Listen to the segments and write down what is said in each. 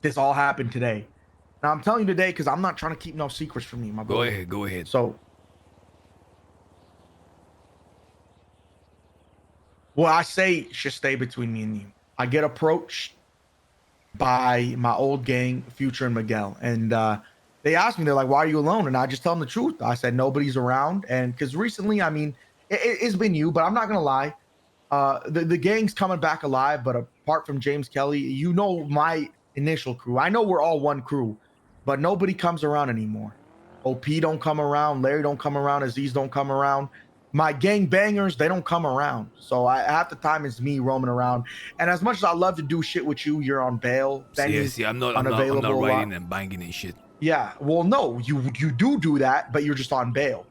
This all happened today. Now I'm telling you today because I'm not trying to keep no secrets from you, my Go boy. ahead, go ahead. So, what I say should stay between me and you. I get approached by my old gang, Future and Miguel, and they asked me, they're like, "Why are you alone?" And I just tell them the truth. I said nobody's around, and because recently, I mean, it's been you, but I'm not gonna lie. The gang's coming back alive, but apart from James Kelly, you know my initial crew. I know we're all one crew, but nobody comes around anymore. OP don't come around, Larry don't come around, Aziz don't come around. My gang bangers, they don't come around. So half the time it's me roaming around. And as much as I love to do shit with you, you're on bail. See, Benny's see, I'm not unavailable a lot. riding and banging and shit. Yeah, well, no, you do that, but you're just on bail.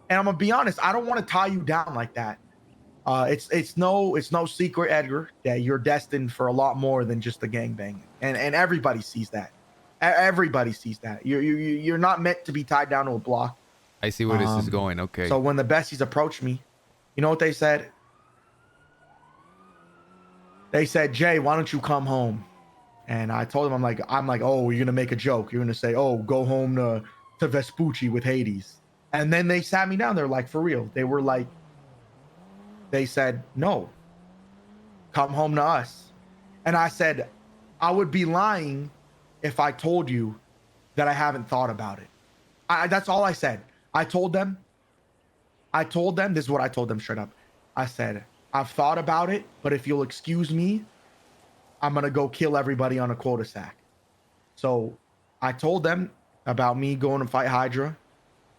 And I'm gonna be honest, I don't want to tie you down like that. It's no secret, Edgar, that you're destined for a lot more than just the gang banging, and everybody sees that. Everybody sees that. You're not meant to be tied down to a block. I see where this is going. Okay. So when the besties approached me, you know what they said? They said, "Jay, why don't you come home?" And I told them, I'm like, oh, you're gonna make a joke. You're gonna say, oh, go home to Vespucci with Hades. And then they sat me down. They're like, for real. They were like, they said, no, come home to us. And I said, I would be lying if I told you that I haven't thought about it. That's all I said. I told them, this is what I told them straight up. I said, I've thought about it, but if you'll excuse me, I'm going to go kill everybody on a quota sack. So I told them about me going to fight Hydra.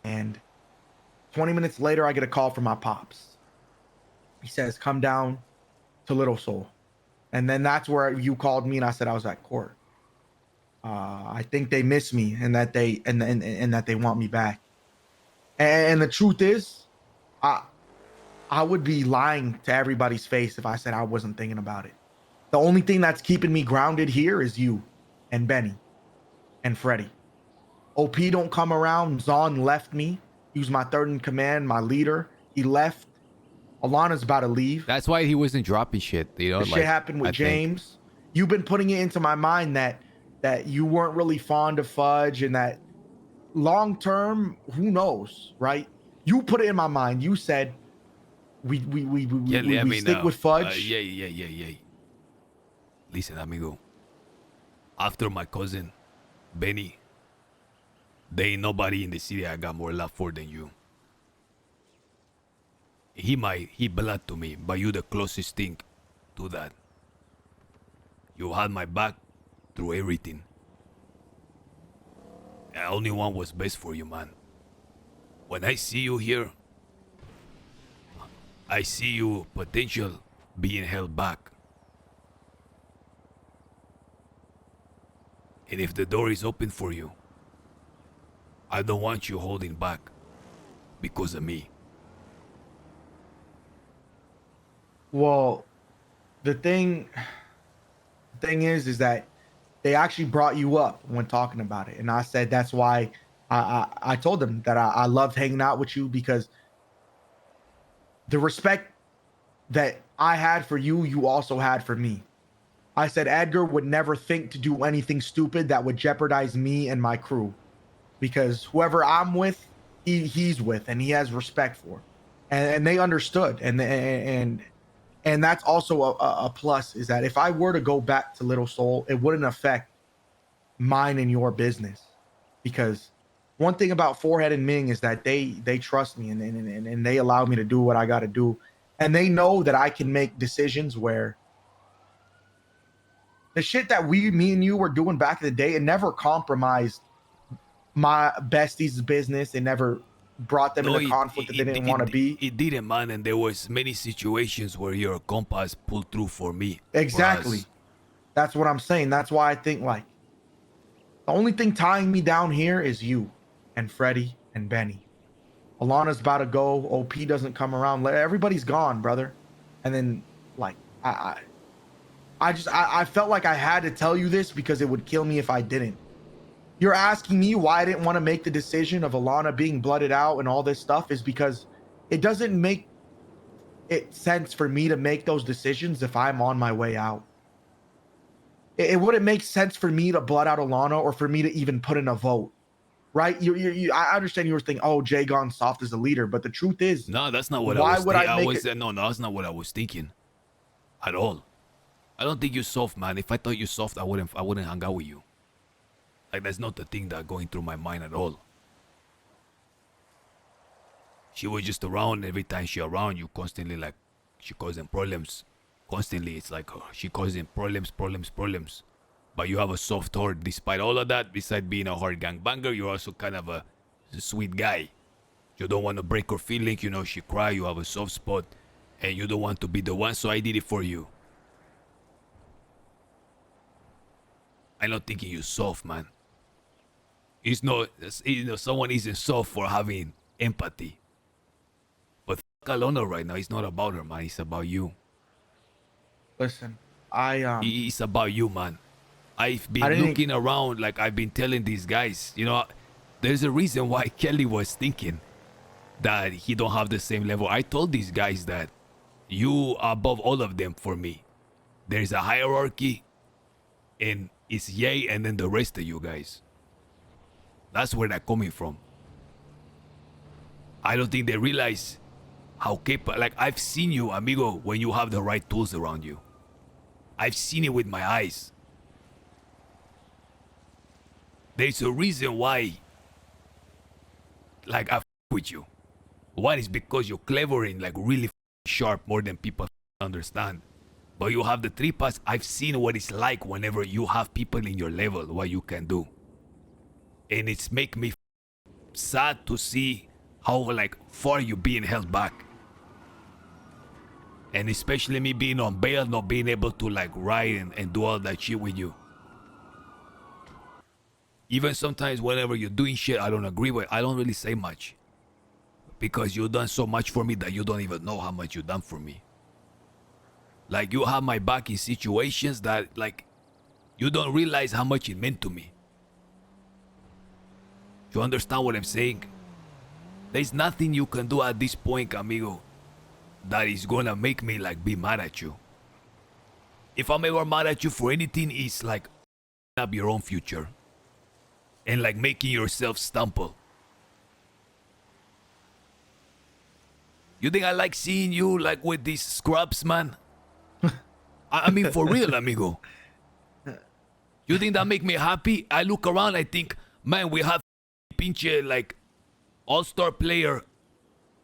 And 20 minutes later, I get a call from my pops. He says, come down to Little Soul. And then that's where you called me and I said I was at court. I think they miss me and that they and that they want me back. And the truth is, I would be lying to everybody's face if I said I wasn't thinking about it. The only thing that's keeping me grounded here is you and Benny and Freddie. OP don't come around. Zon left me. He was my third in command, my leader. He left. Alana's about to leave. That's why he wasn't dropping shit. You know, The shit happened with James. You've been putting it into my mind that you weren't really fond of Fudge and that long term, who knows, right? You put it in my mind. You said we stick with Fudge. Yeah. Listen, amigo. After my cousin, Benny, there ain't nobody in the city I got more love for than you. He blood to me, but you the closest thing to that. You had my back through everything. And only one was best for you, man. When I see you here, I see you potential being held back. And if the door is open for you, I don't want you holding back because of me. Well, the thing is that they actually brought you up when talking about it, and I said that's why I told them that I loved hanging out with you because the respect that I had for you, you also had for me. I said Edgar would never think to do anything stupid that would jeopardize me and my crew, because whoever I'm with, he's with, and he has respect for, and they understood, and that's also a plus, is that if I were to go back to Little Soul, it wouldn't affect mine and your business, because one thing about Forehead and Ming is that they trust me and they allow me to do what I got to do, and they know that I can make decisions where the shit that me and you were doing back in the day, it never compromised my besties' business. It never brought them into conflict that they didn't want to be. It didn't, man, and there was many situations where your compass pulled through for me. Exactly. That's what I'm saying. That's why I think like the only thing tying me down here is you and Freddie and Benny. Alana's about to go. OP doesn't come around. Everybody's gone, brother. And then like I felt like I had to tell you this because it would kill me if I didn't. You're asking me why I didn't want to make the decision of Alana being blooded out and all this stuff is because it doesn't make it sense for me to make those decisions if I'm on my way out. it wouldn't make sense for me to blood out Alana or for me to even put in a vote, right? I understand you were thinking, oh, Jay gone soft as a leader, but the truth is, No, that's not what I why was would thinking. I make it? No, that's not what I was thinking at all. I don't think you're soft, man. If I thought you soft, I wouldn't hang out with you. Like, that's not the thing that going through my mind at all. She was just around. Every time she around you, constantly, like, she causing problems. Constantly, it's like she causing problems. But you have a soft heart. Despite all of that, besides being a hard gangbanger, you're also kind of a sweet guy. You don't want to break her feelings. You know, she cry, you have a soft spot, and you don't want to be the one, so I did it for you. I'm not thinking you soft, man. It's not, you know, someone isn't soft for having empathy. But fuck Alona right now. It's not about her, man. It's about you. Listen, It's about you, man. I've I been didn't- looking around, like I've been telling these guys, you know, there's a reason why Kelly was thinking that he don't have the same level. I told these guys that you are above all of them for me. There's a hierarchy, and it's Ye and then the rest of you guys. That's where they're coming from. I don't think they realize how capable. Like, I've seen you, amigo, when you have the right tools around you. I've seen it with my eyes. There's a reason why, like, I f with you. One is because you're clever and, like, really sharp, more than people understand. But you have the 3 pass. I've seen what it's like whenever you have people in your level, what you can do. And it's make me sad to see how, like, far you being held back. And especially me being on bail, not being able to, like, ride and do all that shit with you. Even sometimes whenever you're doing shit I don't agree with, I don't really say much. Because you've done so much for me that you don't even know how much you've done for me. Like, you have my back in situations that, like, you don't realize how much it meant to me. You understand what I'm saying? There's nothing you can do at this point, amigo, that is gonna make me, like, be mad at you. If I'm ever mad at you for anything, it's like up your own future. And, like, making yourself stumble. You think I like seeing you, like, with these scrubs, man? I mean, for real, amigo. You think that make me happy? I look around, I think, man, we have pinche, like, all-star player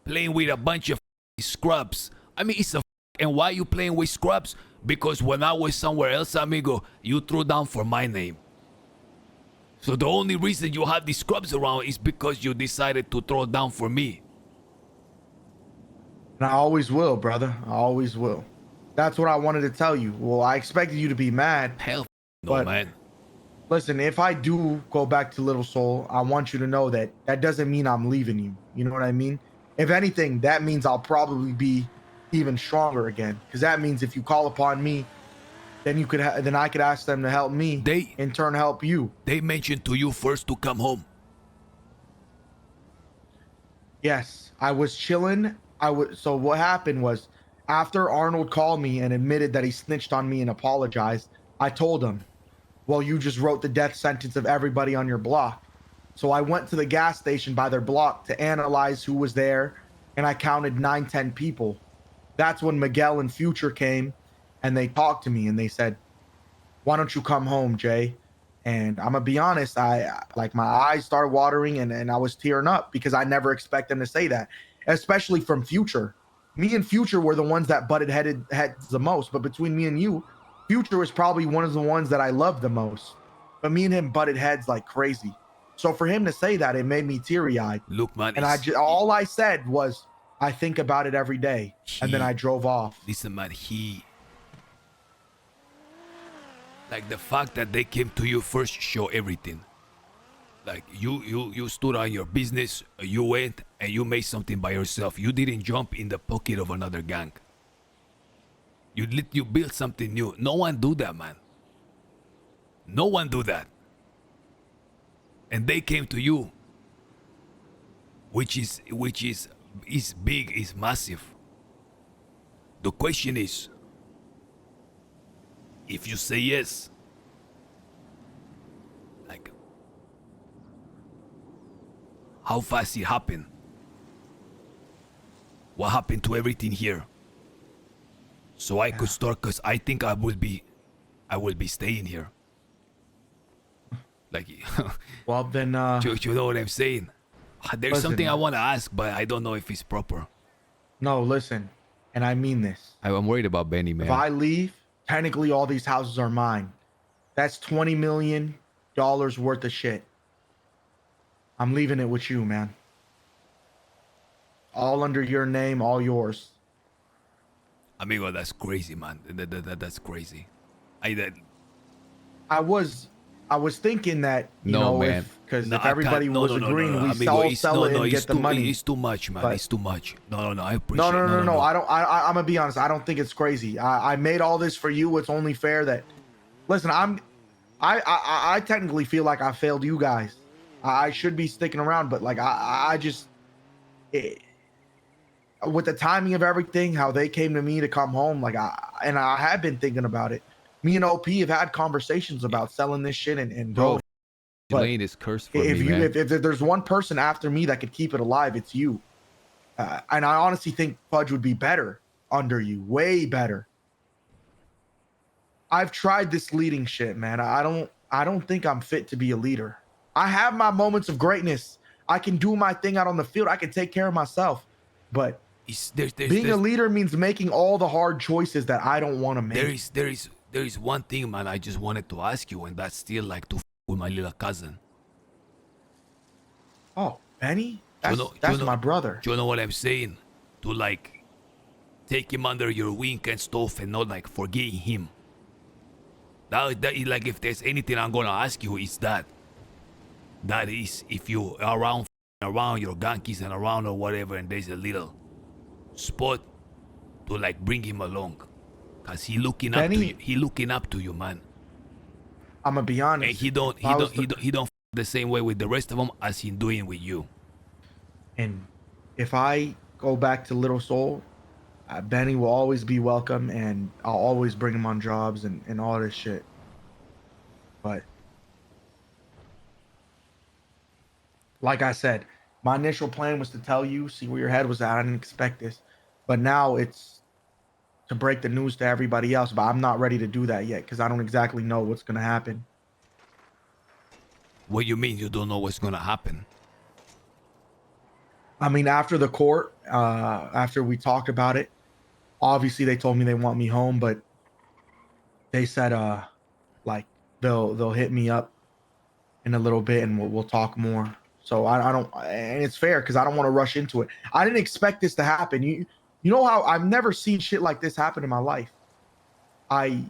playing with a bunch of scrubs. I mean, it's a and why you playing with scrubs? Because when I was somewhere else, amigo, you threw down for my name. So the only reason you have these scrubs around is because you decided to throw down for me. And I always will, brother. I always will. That's what I wanted to tell you. Well, I expected you to be mad. Hell no, But man. listen, if I do go back to Little Soul, I want you to know that that doesn't mean I'm leaving you. You know what I mean? If anything, that means I'll probably be even stronger again. Because that means if you call upon me, then you could then I could ask them to help me. They in turn help you. They mentioned to you first to come home. Yes, I was chilling. So what happened was, after Arnold called me and admitted that he snitched on me and apologized, I told him, well, you just wrote the death sentence of everybody on your block. So I went to the gas station by their block to analyze who was there, and I counted 9-10 people. That's when Miguel and Future came, and they talked to me, and they said, why don't you come home, Jay? And I'm gonna be honest, I like my eyes started watering, and I was tearing up because I never expect them to say that, especially from Future. Me and Future were the ones that butted heads the most, but between me and you, Future was probably one of the ones that I loved the most. But me and him butted heads like crazy. So for him to say that, it made me teary-eyed. Look, man. And all I said was, I think about it every day. And then I drove off. Listen, man, like, the fact that they came to you first show everything. Like, you stood on your business, you went and you made something by yourself. You didn't jump in the pocket of another gang. You built something new. No one do that, man. No one do that. And they came to you, which is big, is massive. The question is, if you say yes, how fast it happened. What happened to everything here? So I could start, cause I think I will be staying here. Like, Well, then, you know what I'm saying? There's listen, something I want to ask, but I don't know if it's proper. no, listen, and I mean this. I'm worried about Benny, man. If I leave, technically all these houses are mine. That's $20 million worth of shit. I'm leaving it with you, man. All under your name, all yours. Amigo, that's crazy, man. That's crazy. I was thinking that, you No, know, man. because No, if I everybody can't. No, was no, no, agreeing, no, no, we amigo, all it's- sell no, it no, and it's get the too, money. It's too much, man. But- It's too much. No, I appreciate No, it. no. I'm gonna be honest. I don't think it's crazy. I made all this for you. It's only fair that, listen, I technically feel like I failed you guys. I should be sticking around, but like I just with the timing of everything, how they came to me to come home, like I have been thinking about it. Me and OP have had conversations about selling this shit and Bro, going. But Lane is cursed for if me, you man. if there's one person after me that could keep it alive, it's you. And I honestly think Fudge would be better under you, way better. I've tried this leading shit, man. I don't think I'm fit to be a leader. I have my moments of greatness. I can do my thing out on the field. I can take care of myself. But being a leader means making all the hard choices that I don't want to make. There is one thing, man. I just wanted to ask you, and that's still like to with my little cousin. Oh, Benny? That's my brother. Do you know what I'm saying? To like take him under your wing and stuff, and not like forgetting him. That is like, if there's anything I'm gonna ask you, is that. That is, if you are around your gankies and around or whatever, and there's a little spot to like bring him along, cause he looking up to you. He looking up to you, man. I'm gonna be honest. And he don't the same way with the rest of them as he doing with you. And if I go back to Little Soul, Benny will always be welcome, and I'll always bring him on jobs and all this shit. But like I said, my initial plan was to tell you, see where your head was at. I didn't expect this, but now it's to break the news to everybody else. But I'm not ready to do that yet because I don't exactly know what's gonna happen. What you mean you don't know what's gonna happen? I mean, after the court, after we talked about it, obviously they told me they want me home, but they said like they'll hit me up in a little bit and we'll talk more. So I don't, and it's fair because I don't want to rush into it. I didn't expect this to happen. You know how I've never seen shit like this happen in my life. I